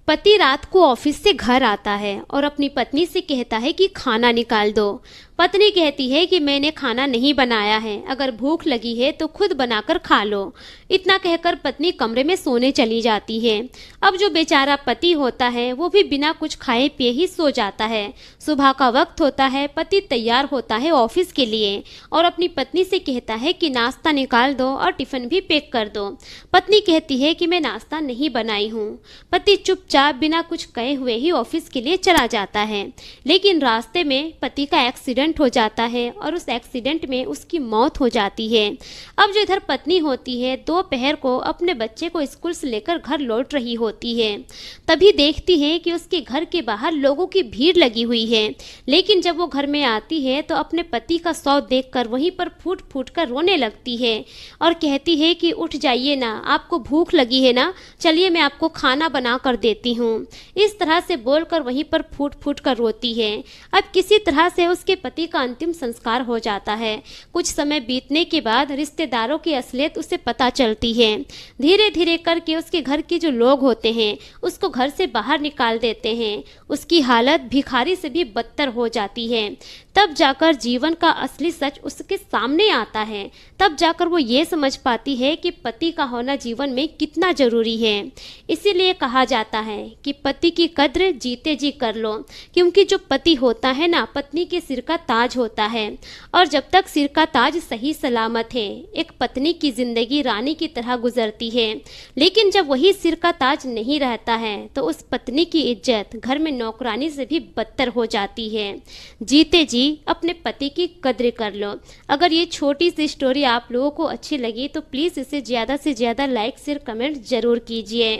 पति रात को ऑफिस से घर आता है और अपनी पत्नी से कहता है कि खाना निकाल दो। पत्नी कहती है कि मैंने खाना नहीं बनाया है, अगर भूख लगी है तो खुद बनाकर खा लो। इतना कहकर पत्नी कमरे में सोने चली जाती है। अब जो बेचारा पति होता है वो भी बिना कुछ खाए पिए ही सो जाता है। सुबह का वक्त होता है, पति तैयार होता है ऑफिस के लिए और अपनी पत्नी से कहता है कि नाश्ता निकाल दो और टिफिन भी पैक कर दो। पत्नी कहती है कि मैं नाश्ता नहीं बनाई हूँ। पति चुपचाप बिना कुछ कहे हुए ही ऑफिस के लिए चला जाता है, लेकिन रास्ते में पति का एक्सीडेंट हो जाता है और उस एक्सीडेंट में उसकी मौत हो जाती है। अब जो इधर पत्नी होती है दोपहर को अपने बच्चे को स्कूल से लेकर घर लौट रही होती है, तभी देखती है कि उसके घर के बाहर लोगों की भीड़ लगी हुई है। लेकिन जब वो घर में आती है तो अपने पति का शव देखकर वहीं पर फूट फूट कर रोने लगती है और कहती है कि उठ जाइए ना, आपको भूख लगी है ना, चलिए मैं आपको खाना बना कर देती हूँ। इस तरह से बोलकर वहीं पर फूट फूट कर रोती है। अब किसी तरह से उसके पति का अंतिम संस्कार हो जाता है। कुछ समय बीतने के बाद रिश्तेदारों की असलियत उसे पता चलती है। धीरे धीरे करके उसके घर के जो लोग होते हैं उसको घर से बाहर निकाल देते हैं। उसकी हालत भिखारी से भी बदतर हो जाती है। तब जाकर जीवन का असली सच उसके सामने आता है। तब जाकर वो ये समझ पाती है कि पति का होना जीवन में कितना जरूरी है। इसीलिए कहा जाता है कि पति की कद्र जीते जी कर लो, क्योंकि जो पति होता है ना, पत्नी के सिर का ताज होता है। और जब तक सिर का ताज सही सलामत है, एक पत्नी की जिंदगी रानी की तरह गुजरती है। लेकिन जब वही सिर का ताज नहीं रहता है तो उस पत्नी की इज्जत घर में नौकरानी से भी बदतर हो जाती है। जीते जी अपने पति की कद्र कर लो। अगर ये छोटी सी स्टोरी आप लोगों को अच्छी लगी तो प्लीज़ इसे ज़्यादा से ज़्यादा लाइक शेयर कमेंट जरूर कीजिए।